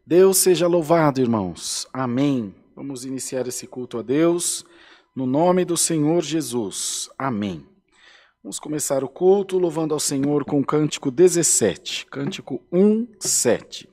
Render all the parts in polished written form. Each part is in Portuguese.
Deus seja louvado, irmãos. Amém. Vamos iniciar esse culto a Deus no nome do Senhor Jesus. Amém. Vamos começar o culto louvando ao Senhor com o cântico 17, cântico 1:7.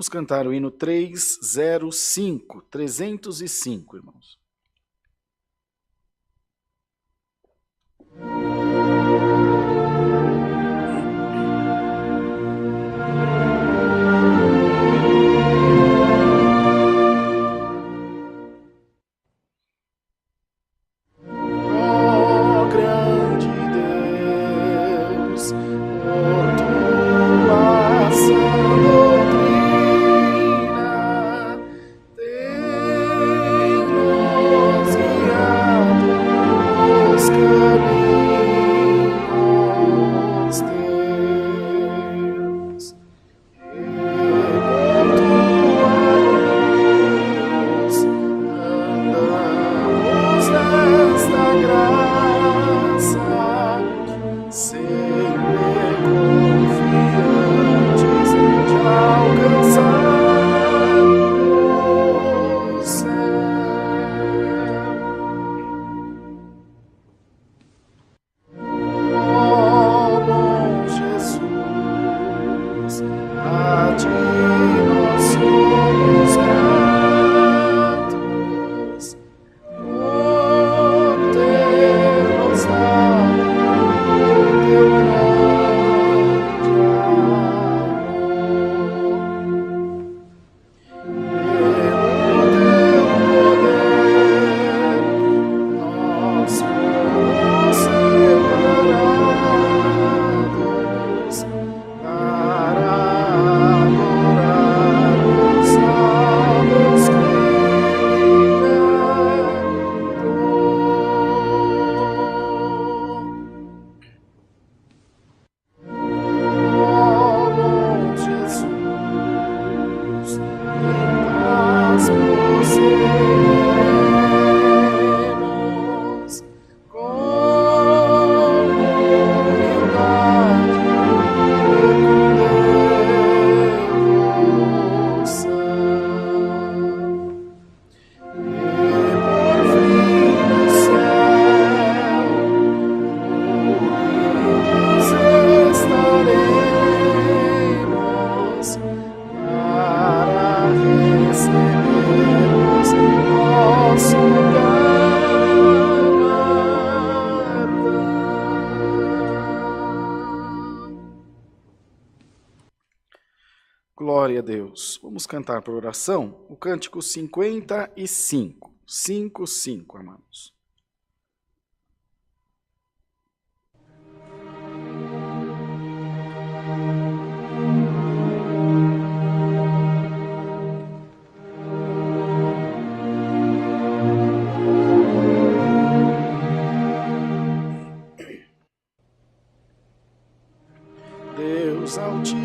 Vamos cantar o hino 305, 305, irmãos. Caminhos Glória a Deus. Vamos cantar para oração o cântico 55. 55, amados. Deus Altíssimo,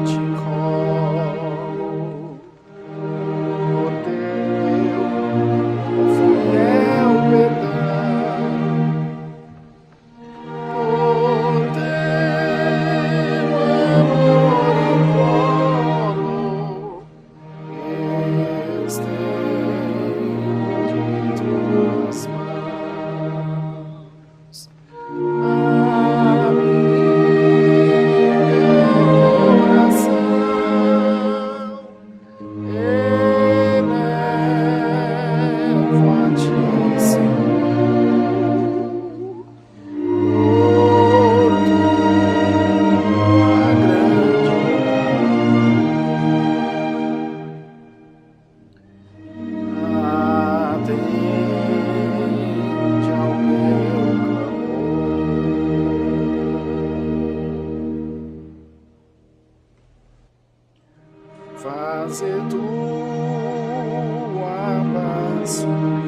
te rogo, por teu fiel perdão, por teu amor imploro, estende tuas mãos. Faze tua paz sublime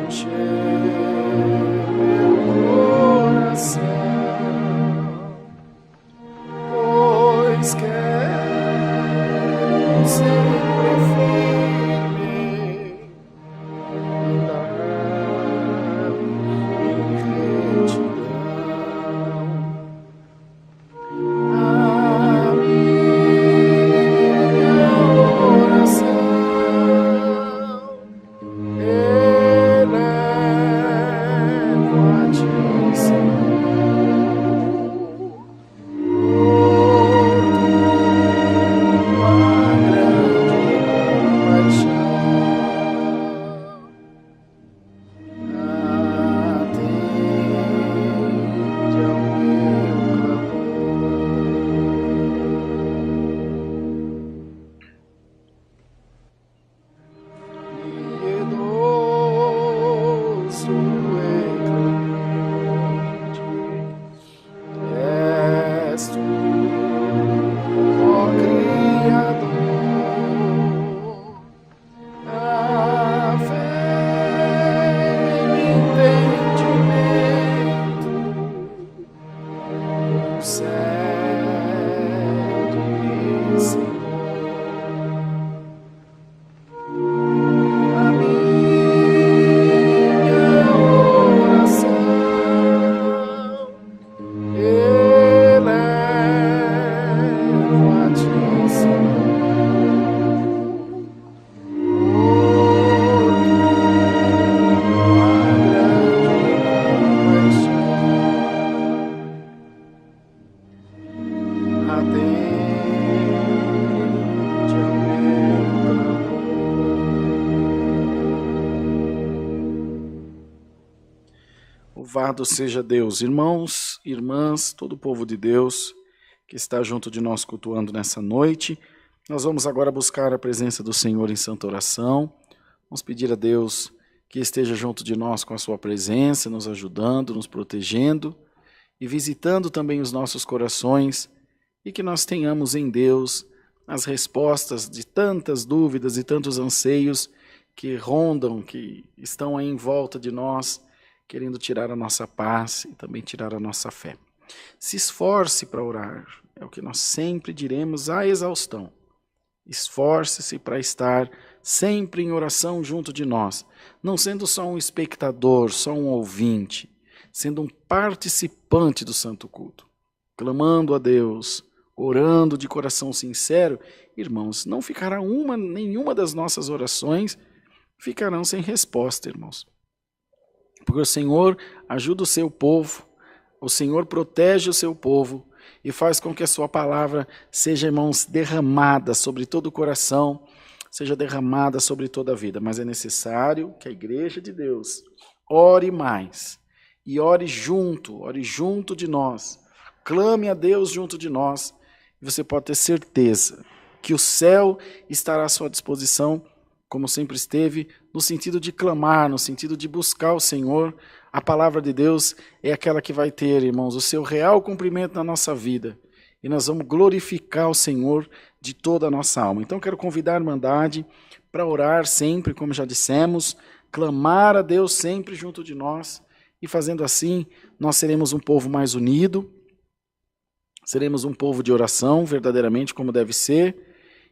encher meu coração, pois quero sempre firme andar em retidão. Louvado seja Deus. Irmãos, irmãs, todo o povo de Deus que está junto de nós cultuando nessa noite, nós vamos agora buscar a presença do Senhor em santa oração. Vamos pedir a Deus que esteja junto de nós com a sua presença, nos ajudando, nos protegendo e visitando também os nossos corações, e que nós tenhamos em Deus as respostas de tantas dúvidas e tantos anseios que rondam, que estão aí em volta de nós, querendo tirar a nossa paz e também tirar a nossa fé. Se esforce para orar, é o que nós sempre diremos à exaustão. Esforce-se para estar sempre em oração junto de nós, não sendo só um espectador, só um ouvinte, sendo um participante do santo culto, clamando a Deus, orando de coração sincero. Irmãos, não ficará nenhuma das nossas orações ficarão sem resposta, irmãos. Porque o Senhor ajuda o seu povo, o Senhor protege o seu povo e faz com que a sua palavra seja, irmãos, derramada sobre todo o coração, seja derramada sobre toda a vida. Mas é necessário que a igreja de Deus ore mais e ore junto de nós. Clame a Deus junto de nós. E você pode ter certeza que o céu estará à sua disposição, como sempre esteve, no sentido de clamar, no sentido de buscar o Senhor. A palavra de Deus é aquela que vai ter, irmãos, o seu real cumprimento na nossa vida. E nós vamos glorificar o Senhor de toda a nossa alma. Então quero convidar a Irmandade para orar sempre, como já dissemos, clamar a Deus sempre junto de nós. E fazendo assim, nós seremos um povo mais unido, seremos um povo de oração, verdadeiramente como deve ser,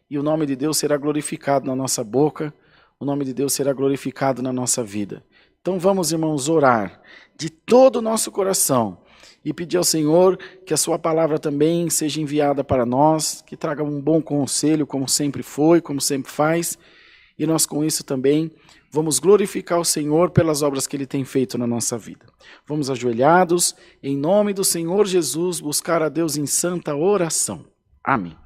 e o nome de Deus será glorificado na nossa boca, o nome de Deus será glorificado na nossa vida. Então vamos, irmãos, orar de todo o nosso coração e pedir ao Senhor que a sua palavra também seja enviada para nós, que traga um bom conselho, como sempre foi, como sempre faz, e nós com isso também vamos glorificar o Senhor pelas obras que Ele tem feito na nossa vida. Vamos ajoelhados, em nome do Senhor Jesus, buscar a Deus em santa oração. Amém.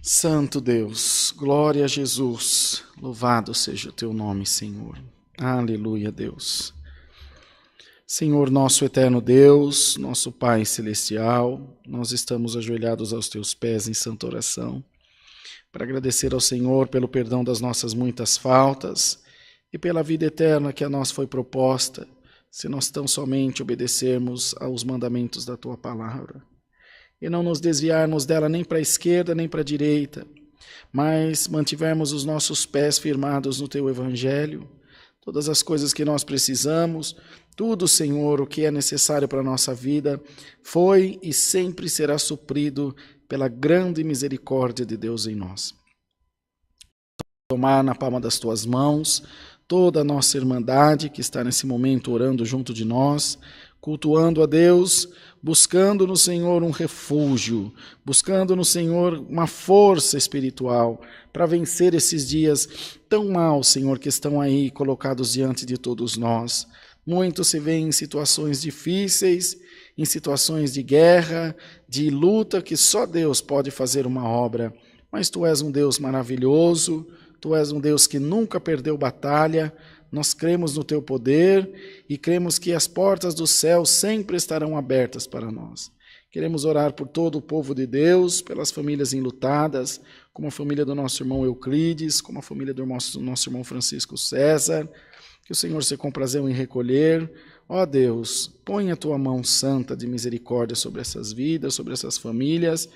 Santo Deus, glória a Jesus, louvado seja o teu nome, Senhor. Aleluia, Deus. Senhor, nosso eterno Deus, nosso Pai celestial, nós estamos ajoelhados aos teus pés em santa oração, para agradecer ao Senhor pelo perdão das nossas muitas faltas e pela vida eterna que a nós foi proposta, se nós tão somente obedecermos aos mandamentos da tua palavra. E não nos desviarmos dela nem para a esquerda nem para a direita, mas mantivermos os nossos pés firmados no teu evangelho, todas as coisas que nós precisamos, tudo, Senhor, o que é necessário para a nossa vida, foi e sempre será suprido pela grande misericórdia de Deus em nós. Tomar na palma das tuas mãos toda a nossa irmandade que está nesse momento orando junto de nós, cultuando a Deus, buscando no Senhor um refúgio, buscando no Senhor uma força espiritual para vencer esses dias tão maus, Senhor, que estão aí colocados diante de todos nós. Muitos se veem em situações difíceis, em situações de guerra, de luta, que só Deus pode fazer uma obra. Mas Tu és um Deus maravilhoso, Tu és um Deus que nunca perdeu batalha. Nós cremos no Teu poder e cremos que as portas do céu sempre estarão abertas para nós. Queremos orar por todo o povo de Deus, pelas famílias enlutadas, como a família do nosso irmão Euclides, como a família do nosso irmão Francisco César, que o Senhor se comprazeu em recolher. Ó Deus, põe a Tua mão santa de misericórdia sobre essas vidas, sobre essas famílias,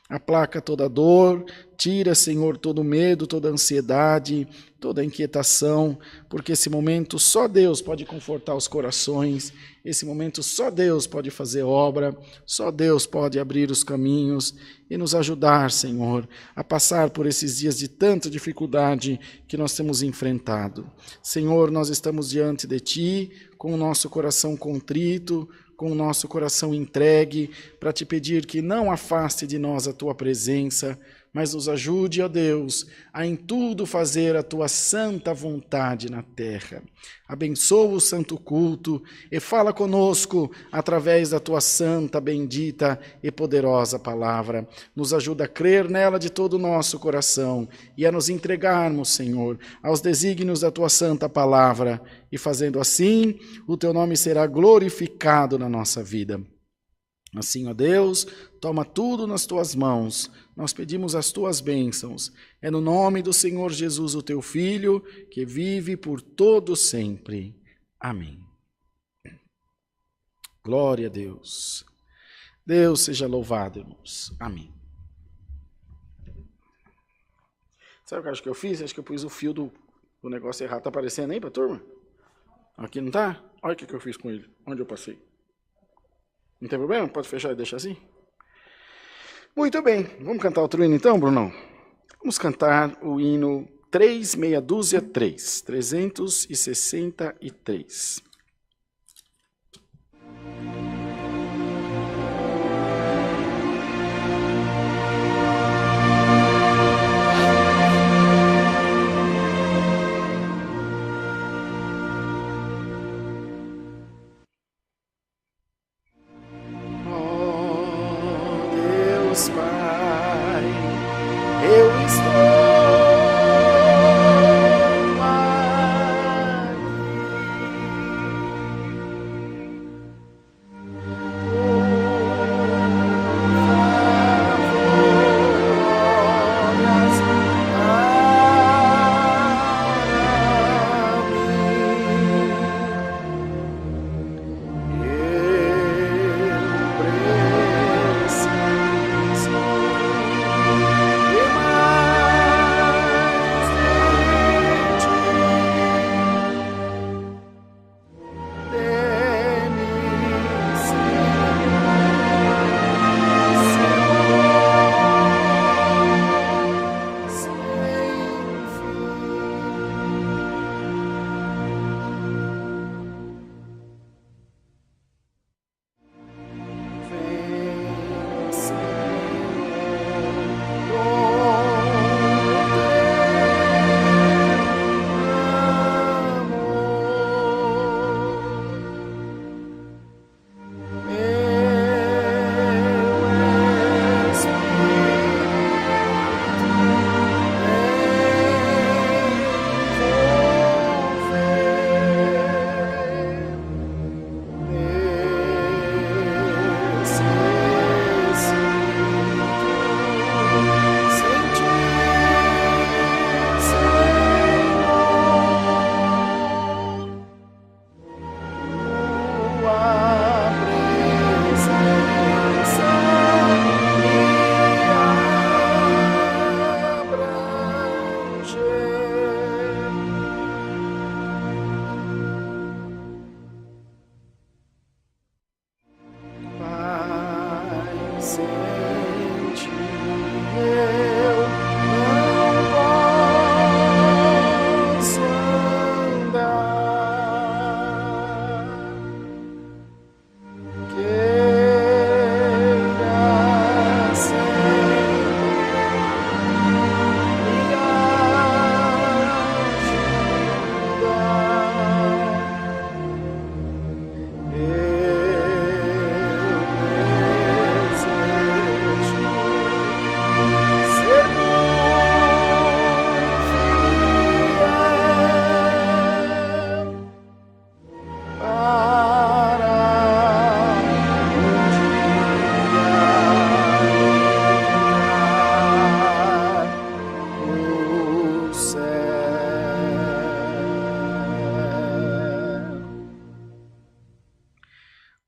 aplaca toda dor, tira, Senhor, todo medo, toda ansiedade, toda inquietação, porque esse momento só Deus pode confortar os corações, esse momento só Deus pode fazer obra, só Deus pode abrir os caminhos e nos ajudar, Senhor, a passar por esses dias de tanta dificuldade que nós temos enfrentado. Senhor, nós estamos diante de Ti, com o nosso coração contrito, com o nosso coração entregue, para Te pedir que não afaste de nós a Tua presença, mas nos ajude, ó Deus, a em tudo fazer a Tua santa vontade na terra. Abençoa o santo culto e fala conosco através da Tua santa, bendita e poderosa palavra. Nos ajuda a crer nela de todo o nosso coração e a nos entregarmos, Senhor, aos desígnios da Tua santa palavra. E fazendo assim, o Teu nome será glorificado na nossa vida. Assim, ó Deus, toma tudo nas Tuas mãos. Nós pedimos as Tuas bênçãos. É no nome do Senhor Jesus, o Teu Filho, que vive por todo sempre. Amém. Glória a Deus. Deus seja louvado, irmãos. Amém. Sabe o que eu acho que eu fiz? Acho que eu pus o fio do negócio errado. Tá aparecendo aí pra turma? Aqui não tá? Olha o que eu fiz com ele. Onde eu passei. Não tem problema? Pode fechar e deixar assim? Muito bem. Vamos cantar outro hino então, Brunão? Vamos cantar o hino 363. 363. Pai, eu estou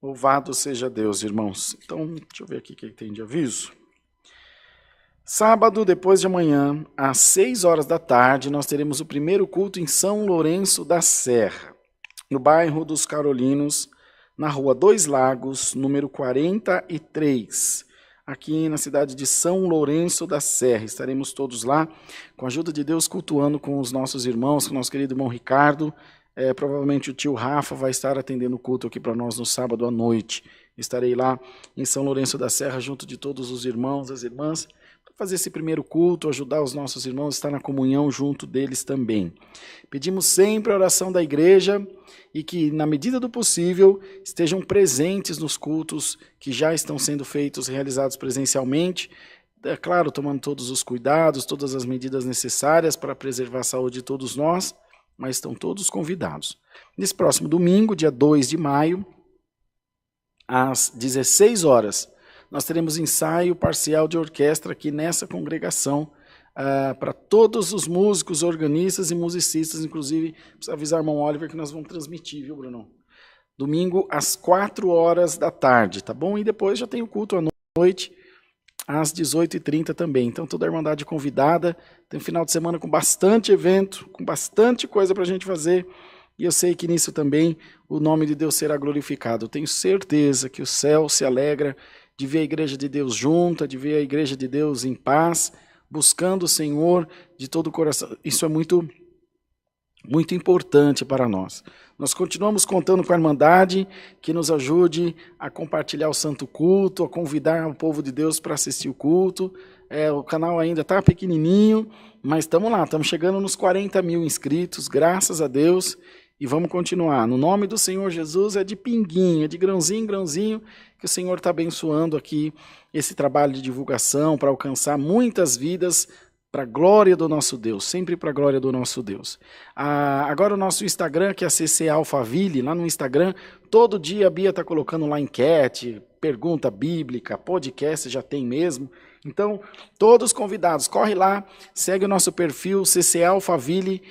Louvado seja Deus, irmãos. Então, deixa eu ver aqui o que tem de aviso. Sábado, depois de amanhã, às 6 horas da tarde, nós teremos o primeiro culto em São Lourenço da Serra, no bairro dos Carolinos, na rua Dois Lagos, número 43, aqui na cidade de São Lourenço da Serra. Estaremos todos lá, com a ajuda de Deus, cultuando com os nossos irmãos, com o nosso querido irmão Ricardo. Provavelmente o tio Rafa vai estar atendendo o culto aqui para nós no sábado à noite. Estarei lá em São Lourenço da Serra, junto de todos os irmãos, as irmãs, para fazer esse primeiro culto, ajudar os nossos irmãos, estar na comunhão junto deles também. Pedimos sempre a oração da igreja e que, na medida do possível, estejam presentes nos cultos que já estão sendo feitos, realizados presencialmente. É claro, tomando todos os cuidados, todas as medidas necessárias para preservar a saúde de todos nós, mas estão todos convidados. Nesse próximo domingo, dia 2 de maio, às 16 horas, nós teremos ensaio parcial de orquestra aqui nessa congregação, para todos os músicos, organistas e musicistas, inclusive, precisa avisar o irmão Oliver que nós vamos transmitir, viu, Bruno? Domingo, às 4 horas da tarde, tá bom? E depois já tem o culto à noite, às 18h30 também. Então, toda a Irmandade convidada. Tem um final de semana com bastante evento, com bastante coisa para a gente fazer. E eu sei que nisso também o nome de Deus será glorificado. Eu tenho certeza que o céu se alegra de ver a igreja de Deus junta, de ver a igreja de Deus em paz, buscando o Senhor de todo o coração. Isso é muito importante para nós. Nós continuamos contando com a Irmandade que nos ajude a compartilhar o Santo Culto, a convidar o povo de Deus para assistir o culto. O canal ainda está pequenininho, mas estamos lá, estamos chegando nos 40 mil inscritos, graças a Deus, e vamos continuar. No nome do Senhor Jesus, é de pinguinho, é de grãozinho em grãozinho, que o Senhor está abençoando aqui esse trabalho de divulgação para alcançar muitas vidas, para a glória do nosso Deus, sempre para a glória do nosso Deus. Agora o nosso Instagram, que é a CC Alphaville, lá no Instagram, todo dia a Bia está colocando lá enquete, pergunta bíblica, podcast já tem mesmo. Então, todos convidados, corre lá, segue o nosso perfil CC Alphaville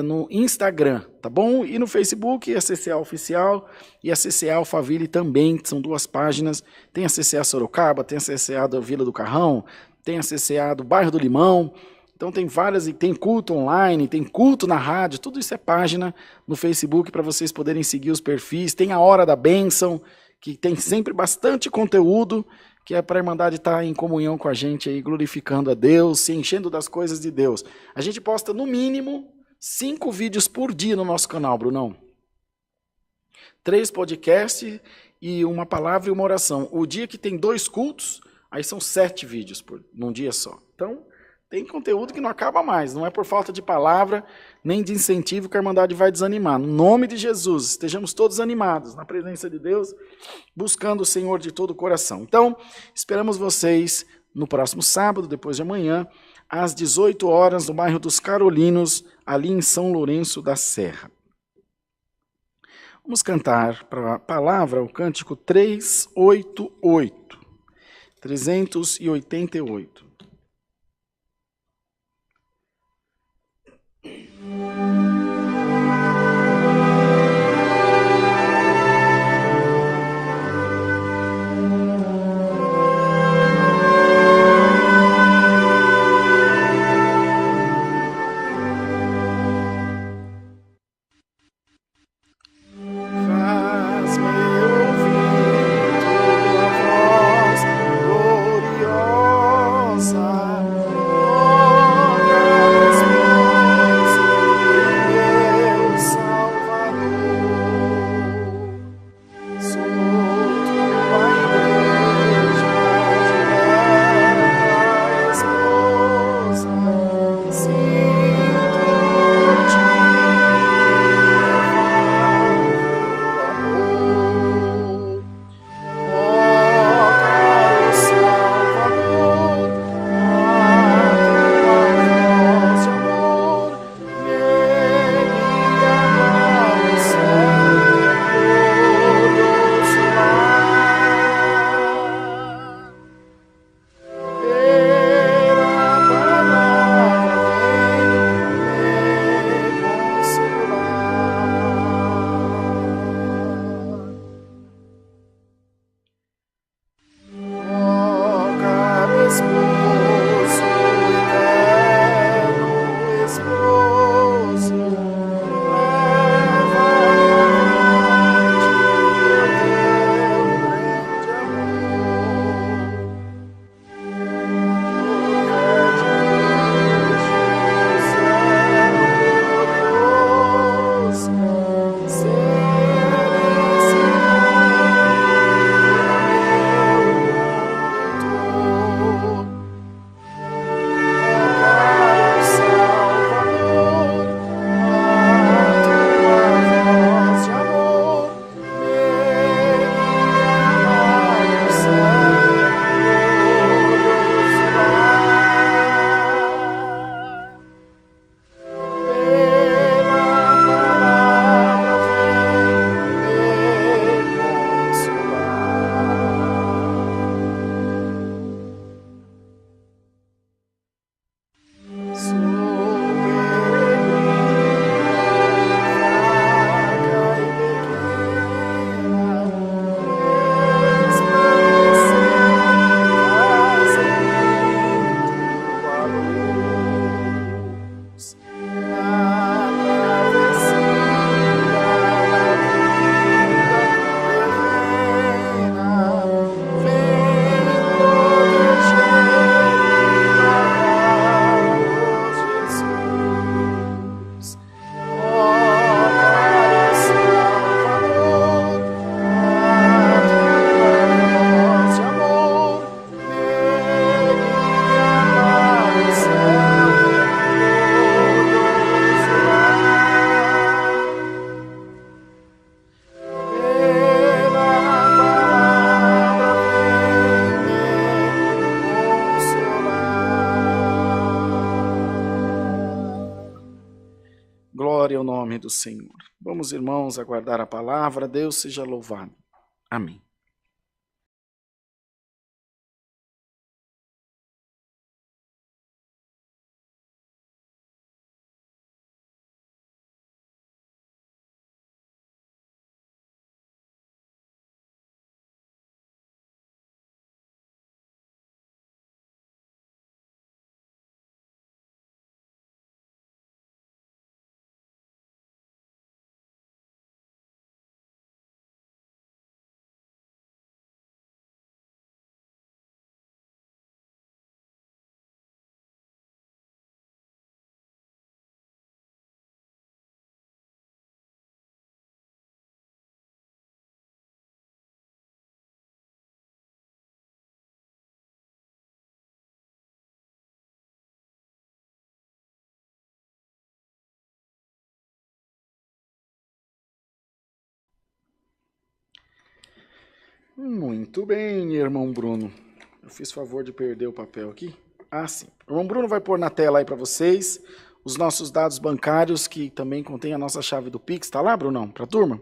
no Instagram, tá bom? E no Facebook, a CCA Oficial e a CCA Alphaville também, são 2 páginas. Tem a CCA Sorocaba, tem a CCA da Vila do Carrão, tem a CCA do Bairro do Limão, então tem várias, e tem culto online, tem culto na rádio, tudo isso é página no Facebook para vocês poderem seguir os perfis. Tem a Hora da Bênção, que tem sempre bastante conteúdo, que é para a Irmandade estar em comunhão com a gente, aí, glorificando a Deus, se enchendo das coisas de Deus. A gente posta no mínimo 5 vídeos por dia no nosso canal, Brunão. 3 podcasts e uma palavra e uma oração. O dia que tem 2 cultos, aí são 7 vídeos num dia só. Então, tem conteúdo que não acaba mais. Não é por falta de palavra, nem de incentivo que a Irmandade vai desanimar. No nome de Jesus, estejamos todos animados na presença de Deus, buscando o Senhor de todo o coração. Então, esperamos vocês no próximo sábado, depois de amanhã, às 18 horas, no bairro dos Carolinos, ali em São Lourenço da Serra. Vamos cantar para a palavra o cântico 388. 388. Glória ao nome do Senhor. Vamos, irmãos, aguardar a palavra. Deus seja louvado. Amém. Muito bem, irmão Bruno. Eu fiz favor de perder o papel aqui. Ah, sim. O irmão Bruno vai pôr na tela aí para vocês os nossos dados bancários, que também contém a nossa chave do Pix. Tá lá, Brunão? Para a turma?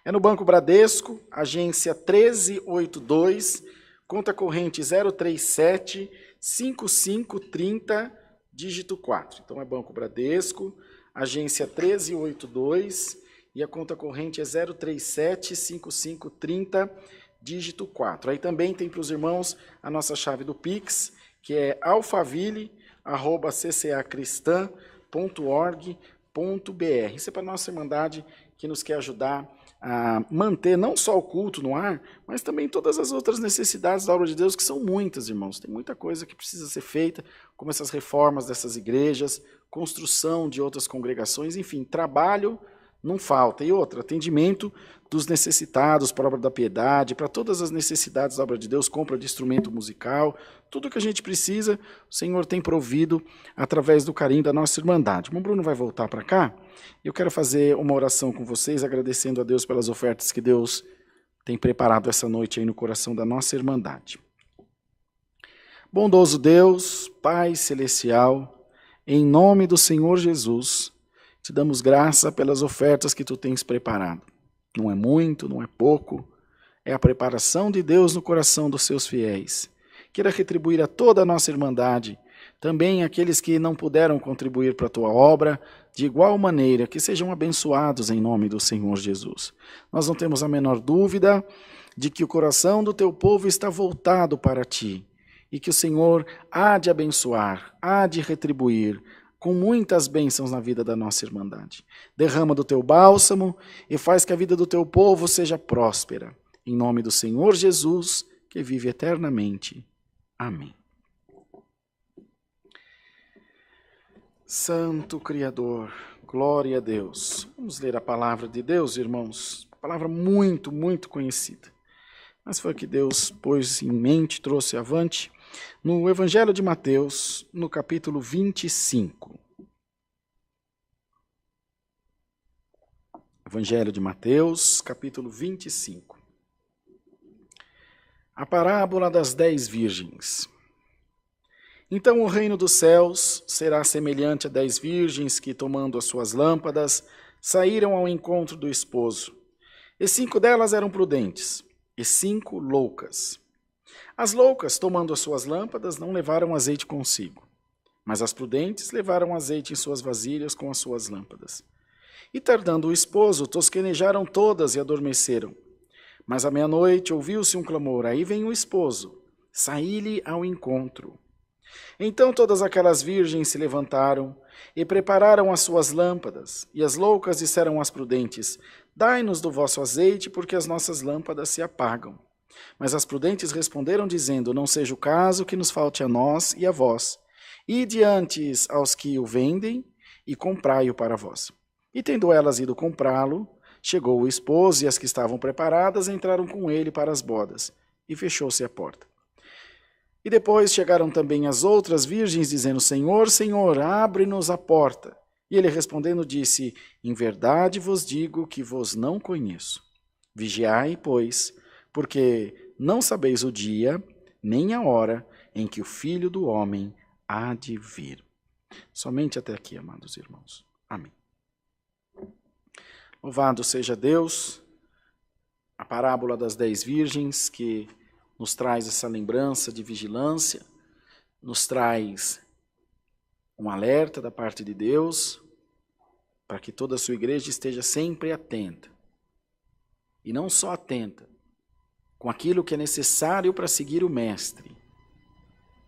É no Banco Bradesco, agência 1382, conta corrente 037 5530, dígito 4. Então é Banco Bradesco, agência 1382 e a conta corrente é 037 5530, dígito 4. Aí também tem para os irmãos a nossa chave do Pix, que é alfaville@ccacristã.org.br. Isso é para a nossa Irmandade que nos quer ajudar a manter não só o culto no ar, mas também todas as outras necessidades da obra de Deus, que são muitas, irmãos. Tem muita coisa que precisa ser feita, como essas reformas dessas igrejas, construção de outras congregações, enfim, trabalho não falta. E outra, atendimento dos necessitados para a obra da piedade, para todas as necessidades da obra de Deus, compra de instrumento musical, tudo que a gente precisa, o Senhor tem provido através do carinho da nossa Irmandade. O Bruno vai voltar para cá. Eu quero fazer uma oração com vocês, agradecendo a Deus pelas ofertas que Deus tem preparado essa noite aí no coração da nossa Irmandade. Bondoso Deus, Pai Celestial, em nome do Senhor Jesus, te damos graça pelas ofertas que tu tens preparado. Não é muito, não é pouco, é a preparação de Deus no coração dos seus fiéis. Queira retribuir a toda a nossa Irmandade, também aqueles que não puderam contribuir para a tua obra, de igual maneira, que sejam abençoados em nome do Senhor Jesus. Nós não temos a menor dúvida de que o coração do teu povo está voltado para ti, e que o Senhor há de abençoar, há de retribuir, com muitas bênçãos na vida da nossa Irmandade. Derrama do teu bálsamo e faz que a vida do teu povo seja próspera. Em nome do Senhor Jesus, que vive eternamente. Amém. Santo Criador, glória a Deus. Vamos ler a palavra de Deus, irmãos. Uma palavra muito, muito conhecida. Mas foi que Deus pôs em mente, trouxe avante, no Evangelho de Mateus, no capítulo 25. Evangelho de Mateus, capítulo 25. A parábola das 10 virgens. Então o reino dos céus será semelhante a 10 virgens que, tomando as suas lâmpadas, saíram ao encontro do esposo. E 5 delas eram prudentes, e 5 loucas. As loucas, tomando as suas lâmpadas, não levaram azeite consigo, mas as prudentes levaram azeite em suas vasilhas com as suas lâmpadas. E tardando o esposo, tosquenejaram todas e adormeceram. Mas à meia-noite ouviu-se um clamor, aí vem o esposo, saí-lhe ao encontro. Então todas aquelas virgens se levantaram e prepararam as suas lâmpadas, e as loucas disseram às prudentes, dai-nos do vosso azeite, porque as nossas lâmpadas se apagam. Mas as prudentes responderam, dizendo, não seja o caso que nos falte a nós e a vós. Ide antes aos que o vendem e comprai-o para vós. E tendo elas ido comprá-lo, chegou o esposo e as que estavam preparadas entraram com ele para as bodas, e fechou-se a porta. E depois chegaram também as outras virgens, dizendo, Senhor, Senhor, abre-nos a porta. E ele respondendo disse, em verdade vos digo que vos não conheço. Vigiai, pois, porque não sabeis o dia, nem a hora em que o Filho do Homem há de vir. Somente até aqui, amados irmãos. Amém. Louvado seja Deus, a parábola das 10 virgens que nos traz essa lembrança de vigilância, nos traz um alerta da parte de Deus para que toda a sua igreja esteja sempre atenta. E não só atenta, com aquilo que é necessário para seguir o Mestre.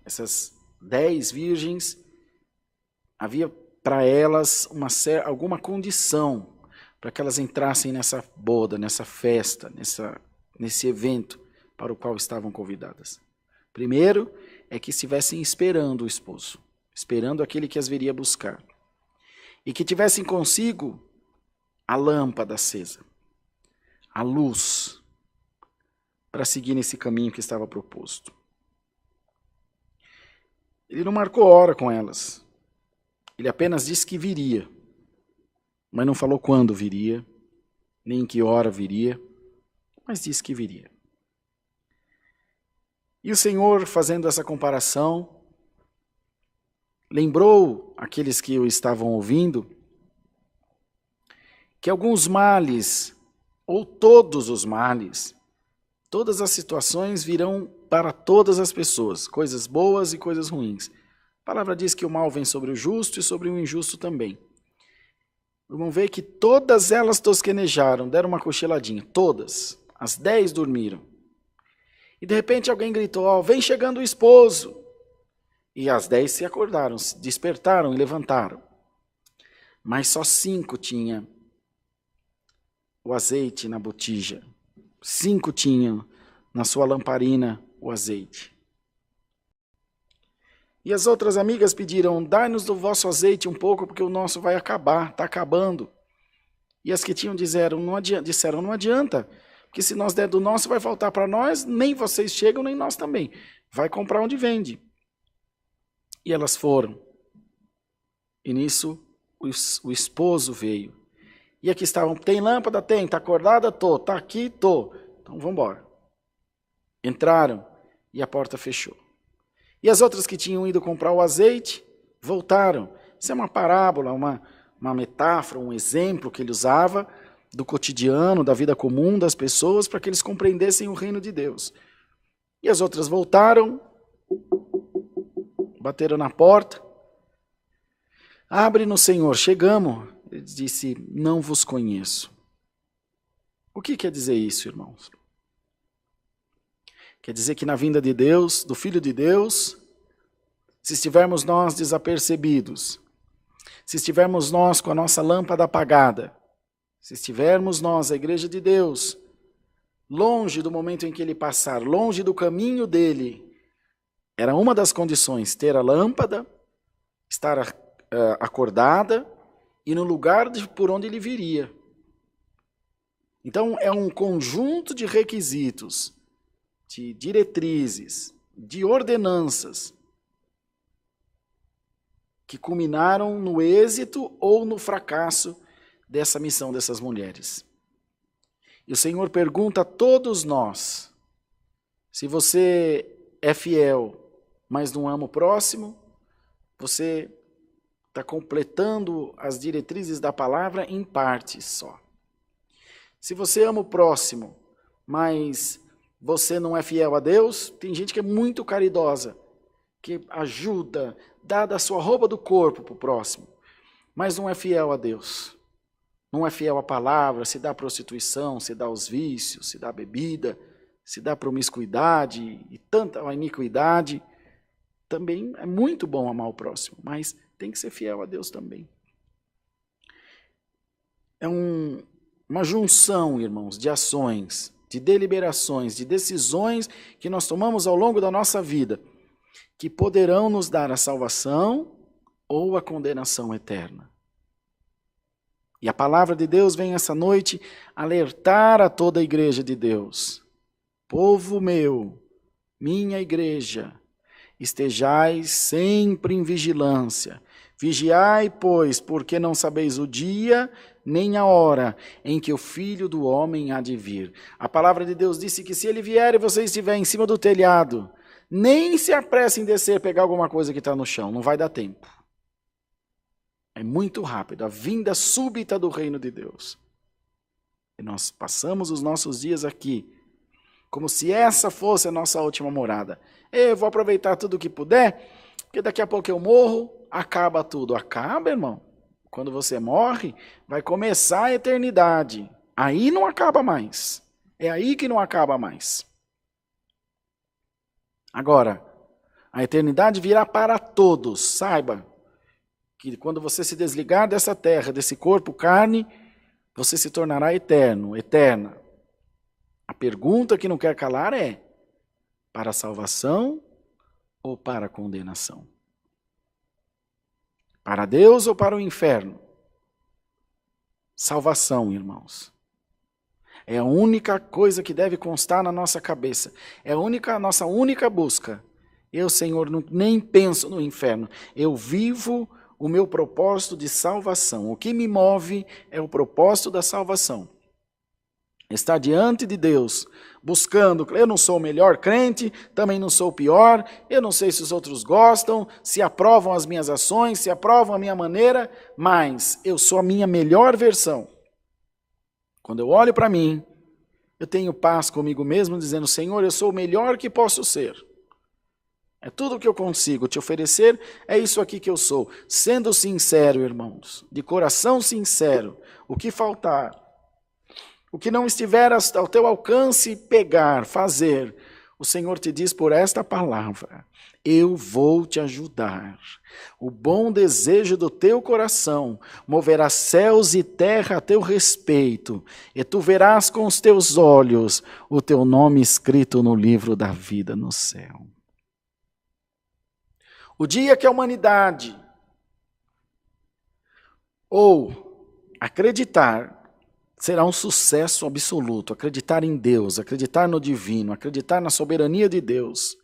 Essas 10 virgens, havia para elas alguma condição para que elas entrassem nessa boda, nessa festa, nesse evento para o qual estavam convidadas. Primeiro, é que estivessem esperando o esposo, esperando aquele que as viria buscar. E que tivessem consigo a lâmpada acesa, a luz, para seguir nesse caminho que estava proposto. Ele não marcou hora com elas. Ele apenas disse que viria, mas não falou quando viria, nem em que hora viria, mas disse que viria. E o Senhor, fazendo essa comparação, lembrou aqueles que o estavam ouvindo que alguns males, ou todos os males, todas as situações virão para todas as pessoas, coisas boas e coisas ruins. A palavra diz que o mal vem sobre o justo e sobre o injusto também. Vamos ver que todas elas tosquenejaram, deram uma cochiladinha, todas. As 10 dormiram. E de repente alguém gritou, ó, vem chegando o esposo. E as 10 se acordaram, se despertaram e levantaram. Mas só 5 tinham o azeite na botija. 5 tinham na sua lamparina o azeite. E as outras amigas pediram, dai-nos do vosso azeite um pouco, porque o nosso vai acabar, está acabando. E as que tinham disseram, não adianta, porque se nós der do nosso vai faltar para nós, nem vocês chegam, nem nós também. Vai comprar onde vende. E elas foram. E nisso o esposo veio. E aqui estavam, tem lâmpada? Tem. Está acordada? Tô. Está aqui? Tô. Então vamos embora. Entraram e a porta fechou. E as outras que tinham ido comprar o azeite, voltaram. Isso é uma parábola, uma metáfora, um exemplo que ele usava do cotidiano, da vida comum das pessoas, para que eles compreendessem o reino de Deus. E as outras voltaram, bateram na porta. Abre-nos, Senhor, chegamos. Ele disse, não vos conheço. O que quer dizer isso, irmãos? Quer dizer que na vinda de Deus, do Filho de Deus, se estivermos nós desapercebidos, se estivermos nós com a nossa lâmpada apagada, se estivermos nós, a igreja de Deus, longe do momento em que ele passar, longe do caminho dele, era uma das condições, ter a lâmpada, estar acordada e no lugar por onde ele viria. Então é um conjunto de requisitos, de diretrizes, de ordenanças, que culminaram no êxito ou no fracasso dessa missão dessas mulheres. E o Senhor pergunta a todos nós, se você é fiel, mas não ama o próximo, você está completando as diretrizes da palavra em partes só. Se você ama o próximo, mas você não é fiel a Deus, tem gente que é muito caridosa, que ajuda, dá da sua roupa do corpo para o próximo, mas não é fiel a Deus. Não é fiel à palavra, se dá prostituição, se dá aos vícios, se dá bebida, se dá promiscuidade e tanta iniquidade. Também é muito bom amar o próximo, mas tem que ser fiel a Deus também. É uma junção, irmãos, de ações, de deliberações, de decisões que nós tomamos ao longo da nossa vida, que poderão nos dar a salvação ou a condenação eterna. E a palavra de Deus vem essa noite alertar a toda a igreja de Deus. Povo meu, minha igreja, estejais sempre em vigilância. Vigiai, pois, porque não sabeis o dia nem a hora em que o Filho do Homem há de vir. A palavra de Deus disse que se ele vier e você estiver em cima do telhado, nem se apresse em descer pegar alguma coisa que está no chão, não vai dar tempo. É muito rápido, a vinda súbita do reino de Deus. E nós passamos os nossos dias aqui, como se essa fosse a nossa última morada. Eu vou aproveitar tudo o que puder, porque daqui a pouco eu morro, acaba tudo. Acaba, irmão. Quando você morre, vai começar a eternidade. Aí não acaba mais. É aí que não acaba mais. Agora, a eternidade virá para todos. Saiba que quando você se desligar dessa terra, desse corpo, carne, você se tornará eterno, eterna. A pergunta que não quer calar é: para a salvação ou para a condenação? Para Deus ou para o inferno? Salvação, irmãos. É a única coisa que deve constar na nossa cabeça. É a nossa única busca. Eu, Senhor, nem penso no inferno. Eu vivo o meu propósito de salvação. O que me move é o propósito da salvação. Estar diante de Deus, buscando. Eu não sou o melhor crente, também não sou o pior. Eu não sei se os outros gostam, se aprovam as minhas ações, se aprovam a minha maneira, mas eu sou a minha melhor versão. Quando eu olho para mim, eu tenho paz comigo mesmo, dizendo: Senhor, eu sou o melhor que posso ser. É tudo o que eu consigo te oferecer, é isso aqui que eu sou. Sendo sincero, irmãos, de coração sincero, o que faltar, o que não estiver ao teu alcance pegar, fazer, o Senhor te diz por esta palavra: eu vou te ajudar. O bom desejo do teu coração moverá céus e terra a teu respeito, e tu verás com os teus olhos o teu nome escrito no livro da vida no céu. O dia que a humanidade ou acreditar será um sucesso absoluto, acreditar em Deus, acreditar no divino, acreditar na soberania de Deus,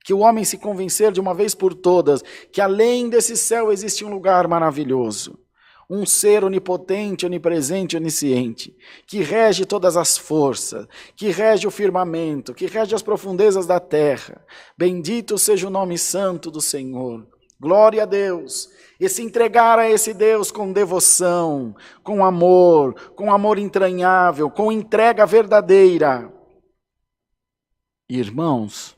que o homem se convencer de uma vez por todas que além desse céu existe um lugar maravilhoso, um ser onipotente, onipresente, onisciente, que rege todas as forças, que rege o firmamento, que rege as profundezas da terra. Bendito seja o nome santo do Senhor. Glória a Deus. E se entregar a esse Deus com devoção, com amor entranhável, com entrega verdadeira. Irmãos,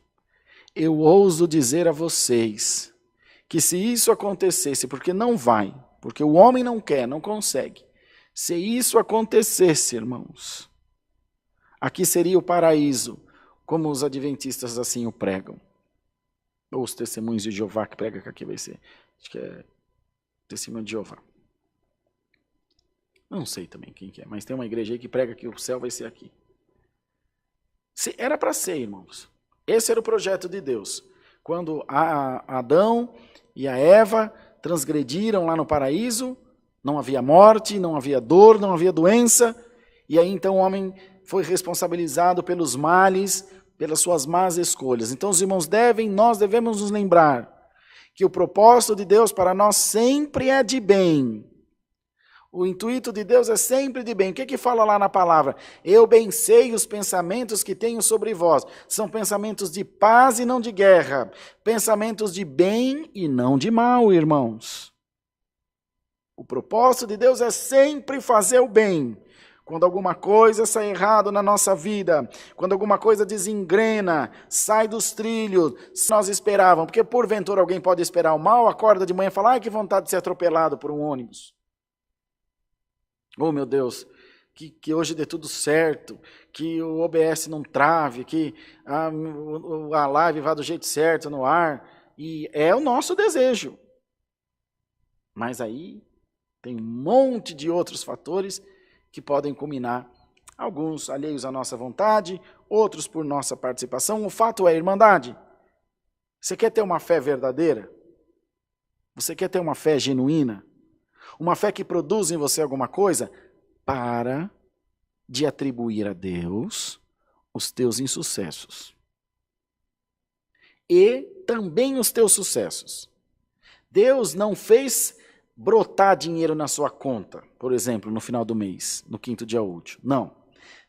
eu ouso dizer a vocês que se isso acontecesse, porque não vai, porque o homem não quer, não consegue. Se isso acontecesse, irmãos, aqui seria o paraíso, como os adventistas assim o pregam. Ou os testemunhos de Jeová que prega que aqui vai ser. Acho que é testemunho de Jeová. Não sei também quem que é, mas tem uma igreja aí que prega que o céu vai ser aqui. Era para ser, irmãos. Esse era o projeto de Deus. Quando Adão e a Eva transgrediram lá no paraíso, não havia morte, não havia dor, não havia doença, e aí então o homem foi responsabilizado pelos males, pelas suas más escolhas. Então os irmãos nós devemos nos lembrar que o propósito de Deus para nós sempre é de bem. O intuito de Deus é sempre de bem. O que fala lá na palavra? Eu bem sei os pensamentos que tenho sobre vós. São pensamentos de paz e não de guerra. Pensamentos de bem e não de mal, irmãos. O propósito de Deus é sempre fazer o bem. Quando alguma coisa sai errado na nossa vida, quando alguma coisa desengrena, sai dos trilhos, se nós esperávamos, porque porventura alguém pode esperar o mal, acorda de manhã e fala: ai, que vontade de ser atropelado por um ônibus. Oh, meu Deus, que hoje dê tudo certo, que o OBS não trave, que a live vá do jeito certo no ar. E é o nosso desejo. Mas aí tem um monte de outros fatores que podem culminar, alguns alheios à nossa vontade, outros por nossa participação. O fato é, irmandade, você quer ter uma fé verdadeira? Você quer ter uma fé genuína? Uma fé que produz em você alguma coisa? Para de atribuir a Deus os teus insucessos. E também os teus sucessos. Deus não fez brotar dinheiro na sua conta, por exemplo, no final do mês, no 5º dia útil. Não.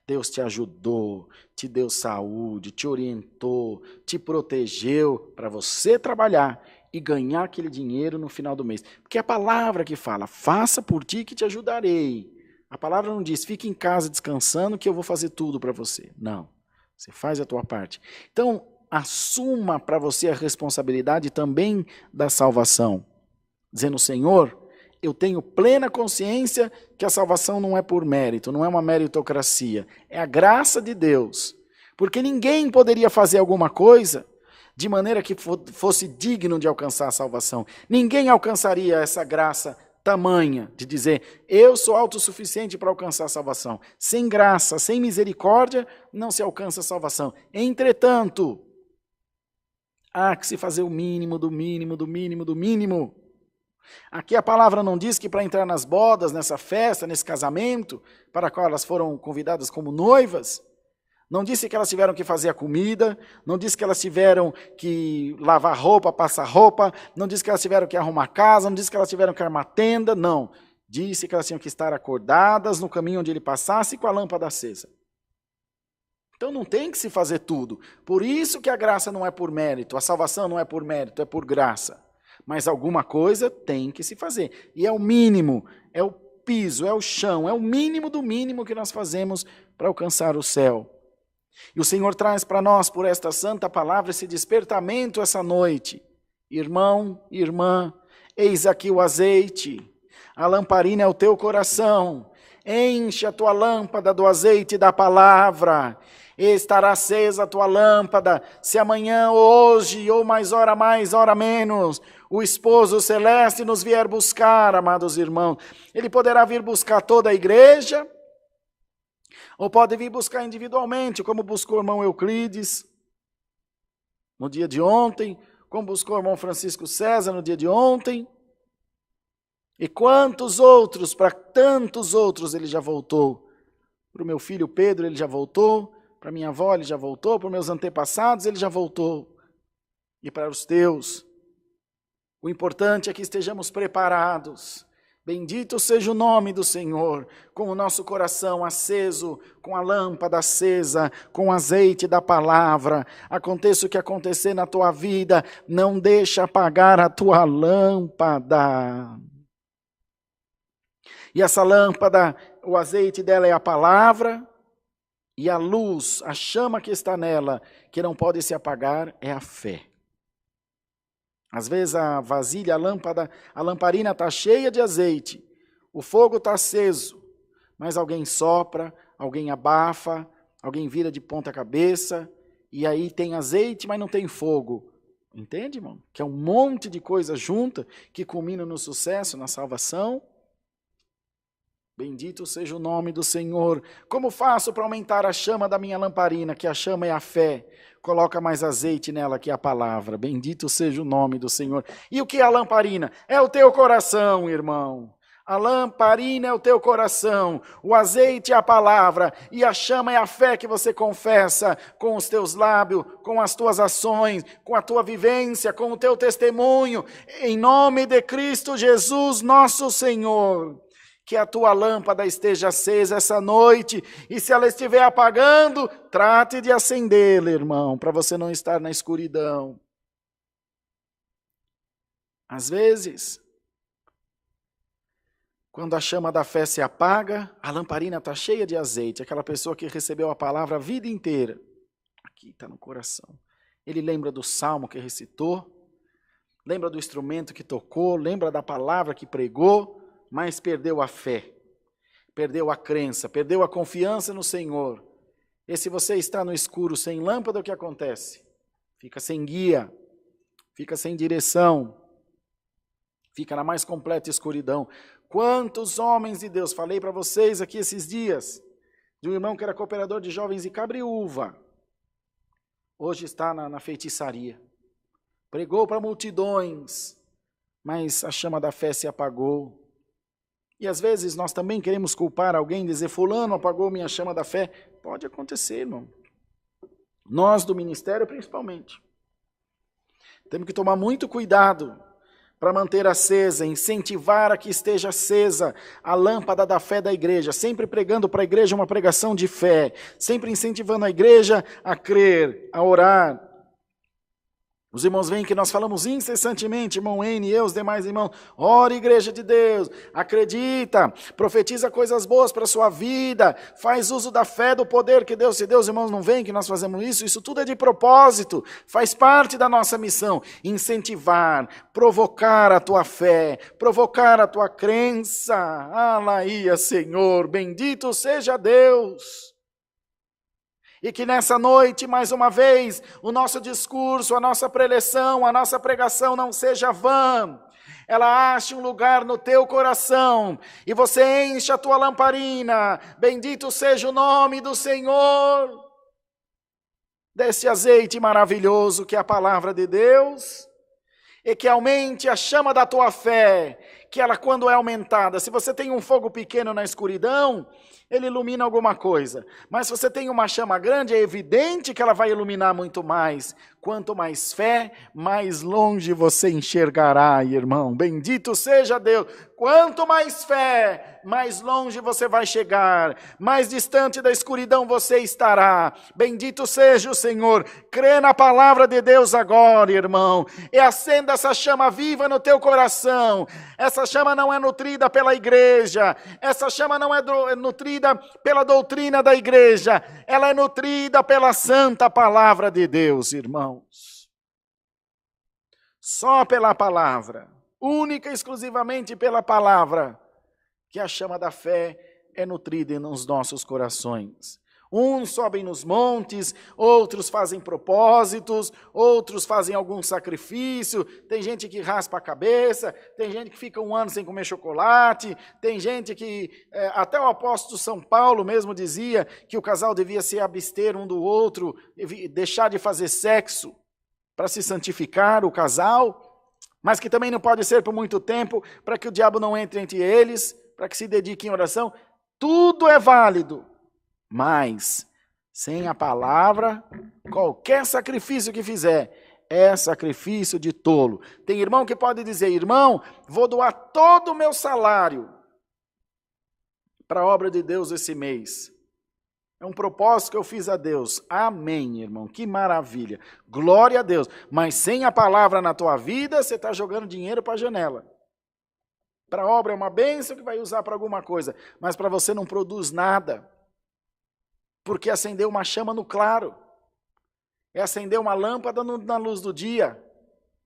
Deus te ajudou, te deu saúde, te orientou, te protegeu para você trabalhar e ganhar aquele dinheiro no final do mês. Porque é a palavra que fala: faça por ti que te ajudarei. A palavra não diz, fique em casa descansando que eu vou fazer tudo para você. Não, você faz a tua parte. Então, assuma para você a responsabilidade também da salvação. Dizendo, Senhor, eu tenho plena consciência que a salvação não é por mérito, não é uma meritocracia. É a graça de Deus. Porque ninguém poderia fazer alguma coisa de maneira que fosse digno de alcançar a salvação. Ninguém alcançaria essa graça tamanha de dizer, eu sou autossuficiente para alcançar a salvação. Sem graça, sem misericórdia, não se alcança a salvação. Entretanto, há que se fazer o mínimo, do mínimo, do mínimo, do mínimo. Aqui a palavra não diz que para entrar nas bodas, nessa festa, nesse casamento, para a qual elas foram convidadas como noivas, não disse que elas tiveram que fazer a comida, não disse que elas tiveram que lavar roupa, passar roupa, não disse que elas tiveram que arrumar casa, não disse que elas tiveram que armar tenda, não. Disse que elas tinham que estar acordadas no caminho onde ele passasse com a lâmpada acesa. Então não tem que se fazer tudo. Por isso que a graça não é por mérito, a salvação não é por mérito, é por graça. Mas alguma coisa tem que se fazer. E é o mínimo, é o piso, é o chão, é o mínimo do mínimo que nós fazemos para alcançar o céu. E o Senhor traz para nós, por esta santa palavra, esse despertamento essa noite. Irmão, irmã, eis aqui o azeite, a lamparina é o teu coração. Enche a tua lâmpada do azeite da palavra. Estará acesa a tua lâmpada, se amanhã ou hoje, ou mais, hora menos, o esposo celeste nos vier buscar, amados irmãos. Ele poderá vir buscar toda a igreja, ou pode vir buscar individualmente, como buscou o irmão Euclides no dia de ontem, como buscou o irmão Francisco César no dia de ontem. E quantos outros, para tantos outros ele já voltou. Para o meu filho Pedro ele já voltou, para minha avó ele já voltou, para os meus antepassados ele já voltou. E para os teus. O importante é que estejamos preparados. Bendito seja o nome do Senhor, com o nosso coração aceso, com a lâmpada acesa, com o azeite da palavra. Aconteça o que acontecer na tua vida, não deixa apagar a tua lâmpada. E essa lâmpada, o azeite dela é a palavra, e a luz, a chama que está nela, que não pode se apagar, é a fé. Às vezes a vasilha, a lâmpada, a lamparina está cheia de azeite, o fogo está aceso, mas alguém sopra, alguém abafa, alguém vira de ponta cabeça, e aí tem azeite, mas não tem fogo. Entende, irmão? Que é um monte de coisa junta que culmina no sucesso, na salvação. Bendito seja o nome do Senhor. Como faço para aumentar a chama da minha lamparina, que a chama é a fé? Coloca mais azeite nela, que é a palavra. Bendito seja o nome do Senhor. E o que é a lamparina? É o teu coração, irmão. A lamparina é o teu coração, o azeite é a palavra, e a chama é a fé que você confessa com os teus lábios, com as tuas ações, com a tua vivência, com o teu testemunho. Em nome de Cristo Jesus, nosso Senhor. Que a tua lâmpada esteja acesa essa noite, e se ela estiver apagando, trate de acendê-la, irmão, para você não estar na escuridão. Às vezes, quando a chama da fé se apaga, a lamparina está cheia de azeite, aquela pessoa que recebeu a palavra a vida inteira, aqui está no coração. Ele lembra do salmo que recitou, lembra do instrumento que tocou, lembra da palavra que pregou, mas perdeu a fé, perdeu a crença, perdeu a confiança no Senhor. E se você está no escuro sem lâmpada, o que acontece? Fica sem guia, fica sem direção, fica na mais completa escuridão. Quantos homens de Deus, falei para vocês aqui esses dias, de um irmão que era cooperador de jovens de Cabriúva, hoje está na feitiçaria, pregou para multidões, mas a chama da fé se apagou. E às vezes nós também queremos culpar alguém, dizer, fulano apagou minha chama da fé. Pode acontecer, irmão. Nós do ministério principalmente. Temos que tomar muito cuidado para manter acesa, incentivar a que esteja acesa a lâmpada da fé da igreja, sempre pregando para a igreja uma pregação de fé, sempre incentivando a igreja a crer, a orar, Os irmãos veem que nós falamos incessantemente, irmão N e eu, os demais irmãos. Ora, igreja de Deus, acredita, profetiza coisas boas para a sua vida, faz uso da fé, do poder que Deus te deu. Os irmãos não veem que nós fazemos isso tudo é de propósito, faz parte da nossa missão. Incentivar, provocar a tua fé, provocar a tua crença. Alaia, Senhor, bendito seja Deus. E que nessa noite, mais uma vez, o nosso discurso, a nossa preleção, a nossa pregação não seja vã. Ela ache um lugar no teu coração e você enche a tua lamparina. Bendito seja o nome do Senhor. Desse azeite maravilhoso que é a palavra de Deus. E que aumente a chama da tua fé, que ela quando é aumentada, se você tem um fogo pequeno na escuridão, ele ilumina alguma coisa. Mas se você tem uma chama grande, é evidente que ela vai iluminar muito mais. Quanto mais fé, mais longe você enxergará, irmão. Bendito seja Deus. Quanto mais fé, mais longe você vai chegar. Mais distante da escuridão você estará. Bendito seja o Senhor. Crê na palavra de Deus agora, irmão. E acenda essa chama viva no teu coração. Essa chama não é nutrida pela igreja. Essa chama não é nutrida pela doutrina da igreja. Ela é nutrida pela santa palavra de Deus, irmãos. Só pela palavra, única e exclusivamente pela palavra, que a chama da fé é nutrida nos nossos corações. Uns sobem nos montes, outros fazem propósitos, outros fazem algum sacrifício, tem gente que raspa a cabeça, tem gente que fica um ano sem comer chocolate, tem gente que, até o apóstolo São Paulo mesmo dizia que o casal devia se abster um do outro, deixar de fazer sexo para se santificar o casal, mas que também não pode ser por muito tempo, para que o diabo não entre entre eles, para que se dediquem em oração. Tudo é válido. Mas, sem a palavra, qualquer sacrifício que fizer, é sacrifício de tolo. Tem irmão que pode dizer, irmão, vou doar todo o meu salário para a obra de Deus esse mês. É um propósito que eu fiz a Deus. Amém, irmão, que maravilha. Glória a Deus. Mas sem a palavra na tua vida, você está jogando dinheiro para a janela. Para a obra é uma bênção que vai usar para alguma coisa, mas para você não produz nada. Porque acendeu uma chama no claro, é acender uma lâmpada na luz do dia,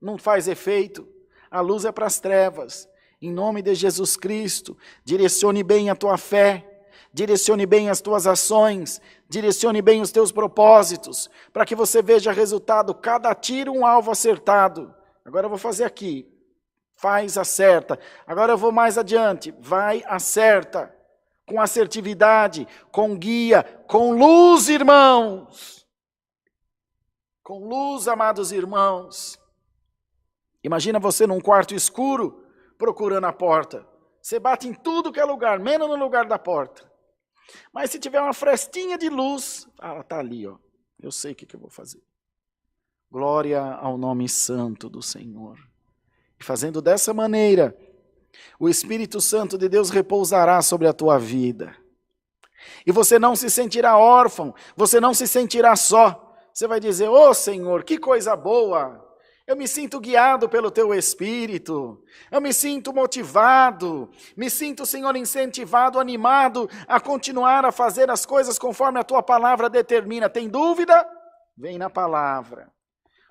não faz efeito, a luz é para as trevas. Em nome de Jesus Cristo, direcione bem a tua fé, direcione bem as tuas ações, direcione bem os teus propósitos, para que você veja resultado, cada tiro um alvo acertado. Agora eu vou fazer aqui, faz, acerta. Agora eu vou mais adiante, vai, acerta. Com assertividade, com guia, com luz, irmãos. Com luz, amados irmãos. Imagina você num quarto escuro, procurando a porta. Você bate em tudo que é lugar, menos no lugar da porta. Mas se tiver uma frestinha de luz, ela está ali, ó. Eu sei o que eu vou fazer. Glória ao nome santo do Senhor. E fazendo dessa maneira, o Espírito Santo de Deus repousará sobre a tua vida. E você não se sentirá órfão, você não se sentirá só. Você vai dizer, ô Senhor, que coisa boa. Eu me sinto guiado pelo teu Espírito. Eu me sinto motivado. Me sinto, Senhor, incentivado, animado a continuar a fazer as coisas conforme a tua palavra determina. Tem dúvida? Vem na palavra.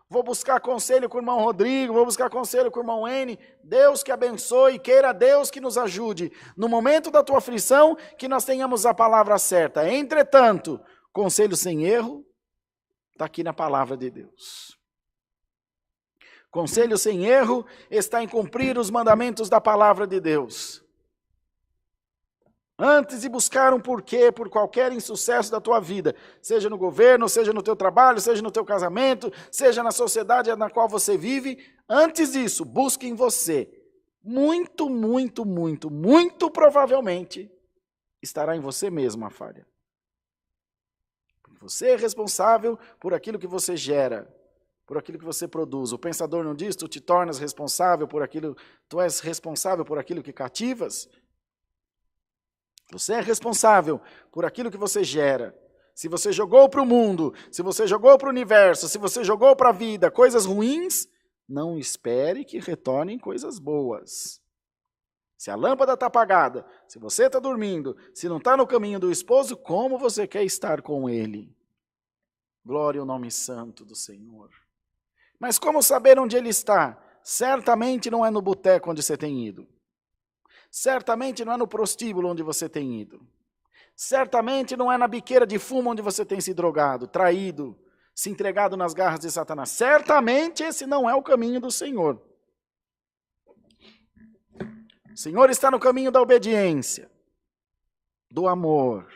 Vou buscar conselho com o irmão Rodrigo, vou buscar conselho com o irmão N. Deus que abençoe, queira Deus que nos ajude. No momento da tua aflição, que nós tenhamos a palavra certa. Entretanto, conselho sem erro, está aqui na palavra de Deus. Conselho sem erro está em cumprir os mandamentos da palavra de Deus. Antes de buscar um porquê por qualquer insucesso da tua vida, seja no governo, seja no teu trabalho, seja no teu casamento, seja na sociedade na qual você vive, antes disso, busque em você. Muito, muito, muito, muito provavelmente estará em você mesmo a falha. Você é responsável por aquilo que você gera, por aquilo que você produz. O pensador não diz, tu te tornas responsável por aquilo, tu és responsável por aquilo que cativas. Você é responsável por aquilo que você gera. se você jogou para o mundo, se você jogou para o universo, se você jogou para a vida coisas ruins, não espere que retornem coisas boas. Se a lâmpada está apagada, se você está dormindo, se não está no caminho do esposo, como você quer estar com ele? Glória ao nome santo do Senhor. Mas como saber onde ele está? Certamente não é no boteco onde você tem ido. Certamente não é no prostíbulo onde você tem ido. Certamente não é na biqueira de fumo onde você tem se drogado, traído, se entregado nas garras de Satanás. Certamente esse não é o caminho do Senhor. O Senhor está no caminho da obediência, do amor,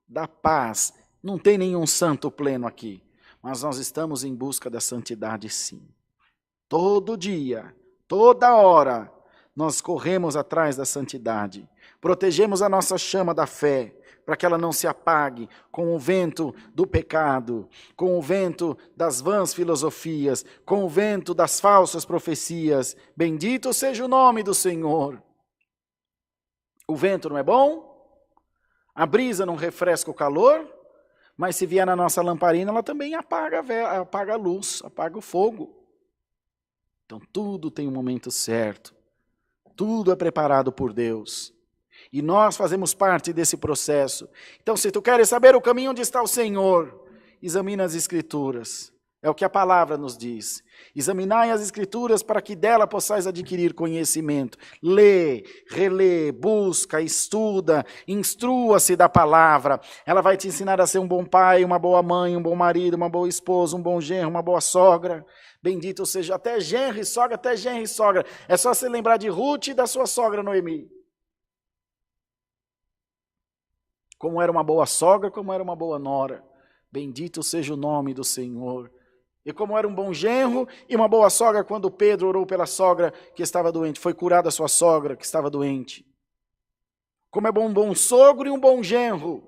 da paz. Não tem nenhum santo pleno aqui, mas nós estamos em busca da santidade, sim. Todo dia, toda hora, nós corremos atrás da santidade. Protegemos a nossa chama da fé, para que ela não se apague com o vento do pecado, com o vento das vãs filosofias, com o vento das falsas profecias. Bendito seja o nome do Senhor. O vento não é bom? A brisa não refresca o calor? Mas se vier na nossa lamparina, ela também apaga a luz, apaga o fogo. Então tudo tem um momento certo. Tudo é preparado por Deus. E nós fazemos parte desse processo. Então, se tu queres saber o caminho onde está o Senhor, examina as Escrituras. É o que a palavra nos diz. Examinai as Escrituras para que dela possais adquirir conhecimento. Lê, relê, busca, estuda, instrua-se da palavra. Ela vai te ensinar a ser um bom pai, uma boa mãe, um bom marido, uma boa esposa, um bom genro, uma boa sogra. Bendito seja, até genro e sogra, até genro e sogra. É só se lembrar de Ruth e da sua sogra Noemi. Como era uma boa sogra, como era uma boa nora. Bendito seja o nome do Senhor. E como era um bom genro e uma boa sogra, quando Pedro orou pela sogra que estava doente, foi curada a sua sogra que estava doente. Como é um bom sogro e um bom genro.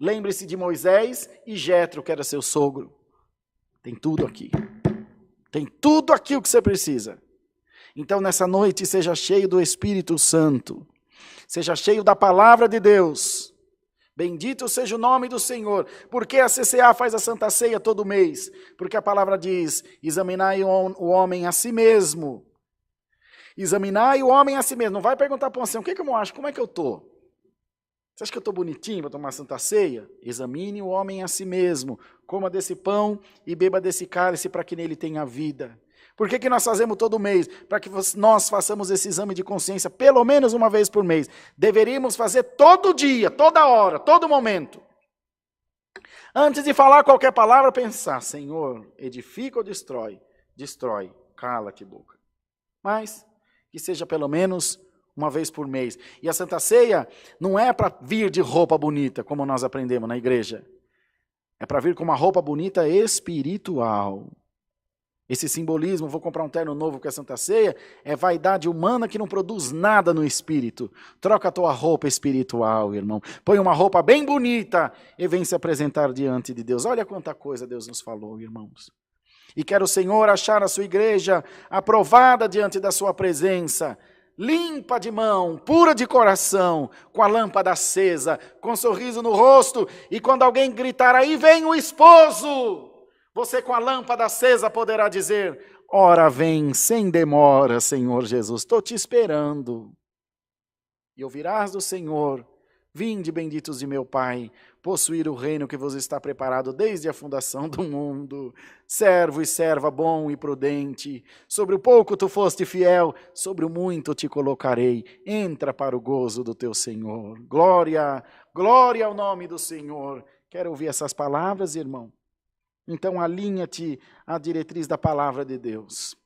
Lembre-se de Moisés e Jetro, que era seu sogro. Tem tudo aqui. Tem tudo aqui o que você precisa. Então, nessa noite, seja cheio do Espírito Santo. Seja cheio da palavra de Deus. Bendito seja o nome do Senhor. Porque a CCA faz a Santa Ceia todo mês? Porque a palavra diz, examinai o homem a si mesmo. Examinai o homem a si mesmo. Não vai perguntar para você, o que eu acho? Como é que eu estou? Você acha que eu estou bonitinho para tomar Santa Ceia? Examine o homem a si mesmo. Coma desse pão e beba desse cálice para que nele tenha vida. Por que nós fazemos todo mês? Para que nós façamos esse exame de consciência pelo menos uma vez por mês. Deveríamos fazer todo dia, toda hora, todo momento. Antes de falar qualquer palavra, pensar, Senhor, edifica ou destrói? Destrói, cala-te boca. Mas que seja pelo menos uma vez por mês. E a Santa Ceia não é para vir de roupa bonita, como nós aprendemos na igreja. É para vir com uma roupa bonita espiritual. Esse simbolismo, vou comprar um terno novo com a Santa Ceia, é vaidade humana que não produz nada no espírito. Troca a tua roupa espiritual, irmão. Põe uma roupa bem bonita e vem se apresentar diante de Deus. Olha quanta coisa Deus nos falou, irmãos. E quer o Senhor achar a sua igreja aprovada diante da sua presença, limpa de mão, pura de coração, com a lâmpada acesa, com um sorriso no rosto, e quando alguém gritar, aí vem o esposo, você com a lâmpada acesa poderá dizer, ora vem, sem demora, Senhor Jesus, estou te esperando. E ouvirás do Senhor, vinde benditos de meu Pai, possuir o reino que vos está preparado desde a fundação do mundo. Servo e serva bom e prudente, sobre o pouco tu foste fiel, sobre o muito te colocarei. Entra para o gozo do teu Senhor. Glória, glória ao nome do Senhor. Quer ouvir essas palavras, irmão? Então alinha-te à diretriz da palavra de Deus.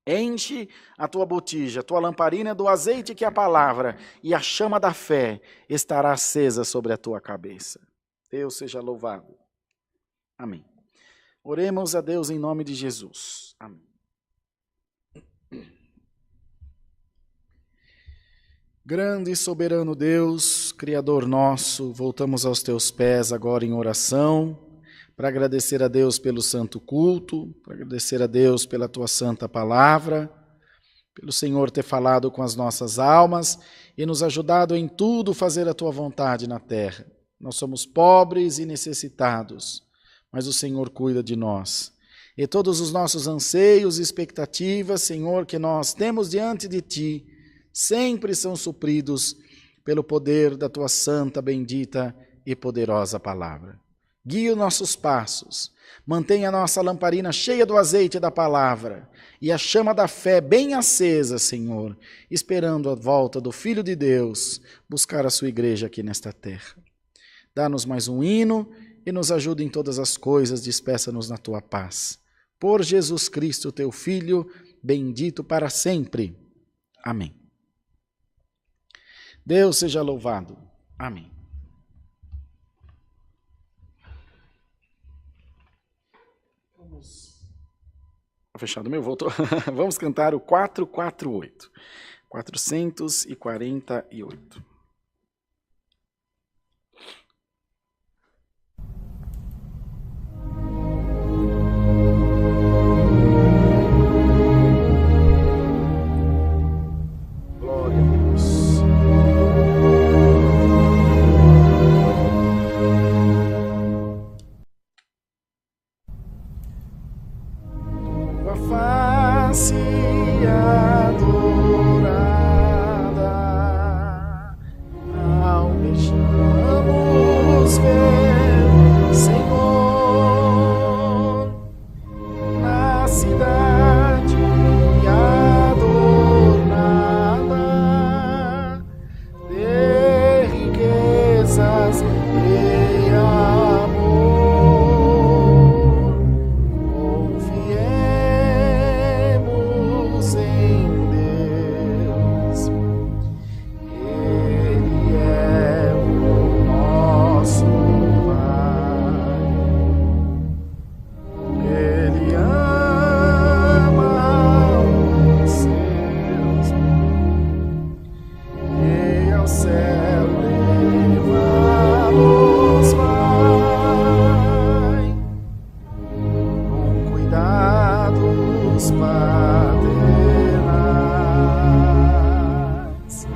Enche a tua botija, a tua lamparina do azeite que é a palavra, e a chama da fé estará acesa sobre a tua cabeça. Deus seja louvado. Amém. Oremos a Deus em nome de Jesus. Amém. Grande e soberano Deus, Criador nosso, voltamos aos teus pés agora em oração, para agradecer a Deus pelo santo culto, para agradecer a Deus pela tua santa palavra, pelo Senhor ter falado com as nossas almas e nos ajudado em tudo fazer a tua vontade na terra. Nós somos pobres e necessitados, mas o Senhor cuida de nós. E todos os nossos anseios e expectativas, Senhor, que nós temos diante de Ti, sempre são supridos pelo poder da Tua santa, bendita e poderosa palavra. Guia os nossos passos, mantenha a nossa lamparina cheia do azeite da palavra e a chama da fé bem acesa, Senhor, esperando a volta do Filho de Deus, buscar a sua igreja aqui nesta terra. Dá-nos mais um hino e nos ajude em todas as coisas, despeça-nos na Tua paz. Por Jesus Cristo, Teu Filho, bendito para sempre. Amém. Deus seja louvado. Amém. Fechado meu, voltou. Vamos cantar o 448. 448. Glória a Deus. Tua face adorada, almejamos ver, Senhor, na cidade adornada de riquezas e amor. Confiemos em Deus, Ele é o nosso Pai. Ele ama os seus e ao céu leva-nos vai, com cuidados paternais.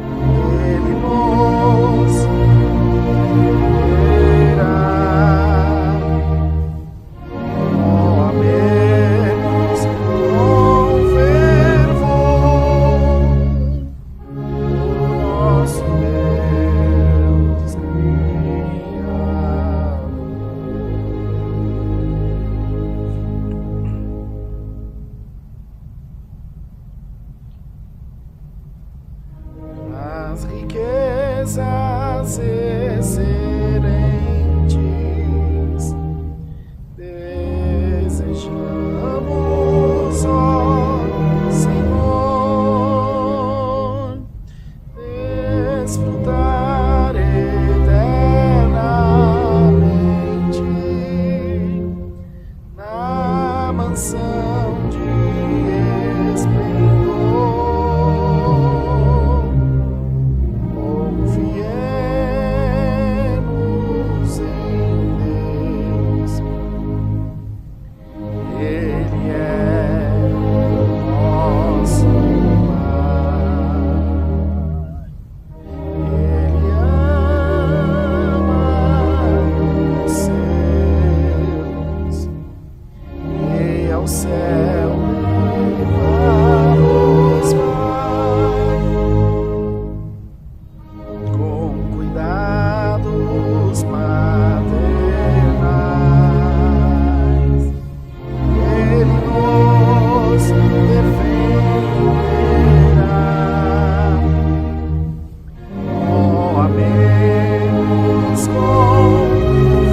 Ele nos guiará. Oh, amemos com fervor o nosso Deus Criador. As riquezas excelentes desejamos, ó Senhor, desfrutar eternamente na mansão de esplendor. Confiemos em Deus, Ele é o nosso Pai. Ele ama os seus e ao céu leva-nos vai, com cuidados paternais. Ele nos defenderá. Oh, amemos com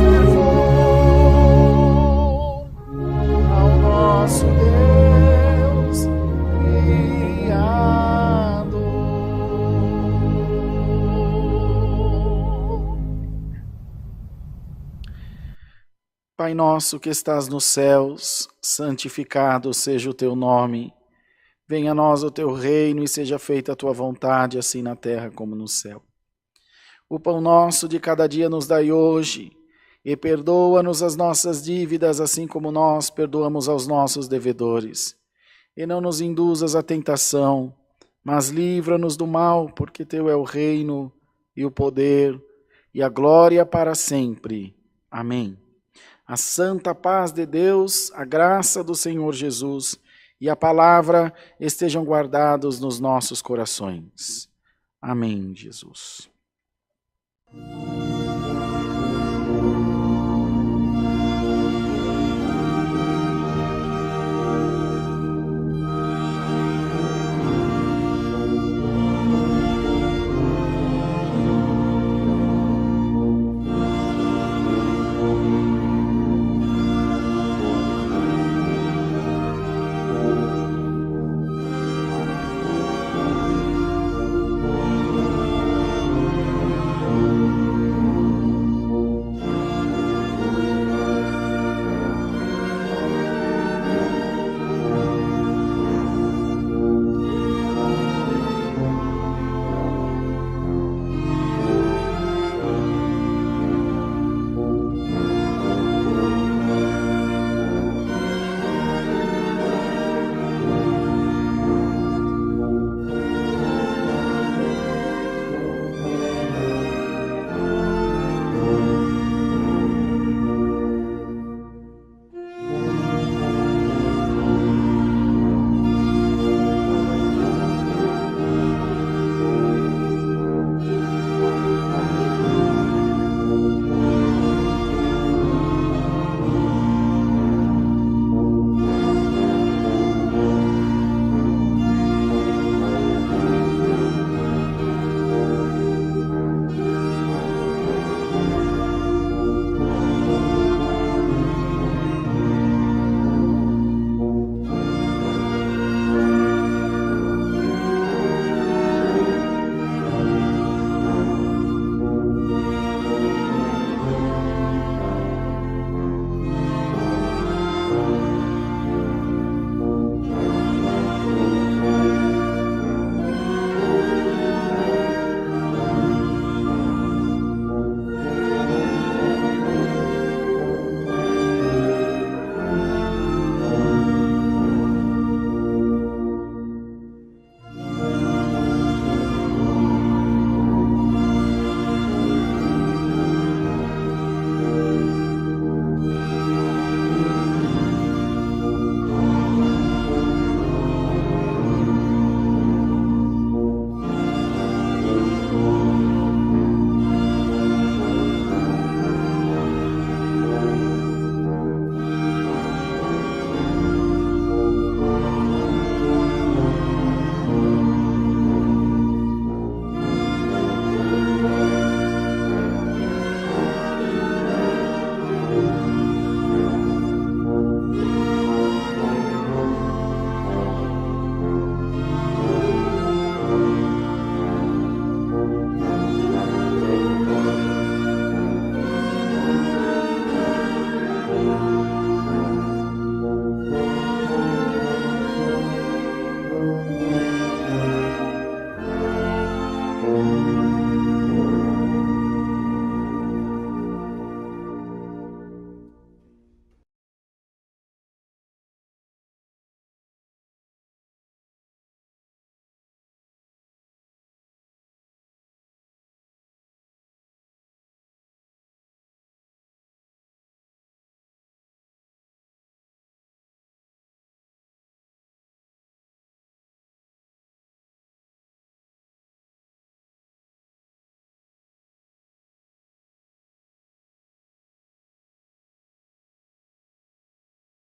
fervor ao nosso Deus Criador. Pai nosso que estás nos céus, santificado seja o teu nome. Venha a nós o teu reino e seja feita a tua vontade, assim na terra como no céu. O pão nosso de cada dia nos dai hoje, e perdoa-nos as nossas dívidas, assim como nós perdoamos aos nossos devedores. E não nos induzas à tentação, mas livra-nos do mal, porque teu é o reino e o poder e a glória para sempre. Amém. A santa paz de Deus, a graça do Senhor Jesus e a palavra estejam guardados nos nossos corações. Amém, Jesus.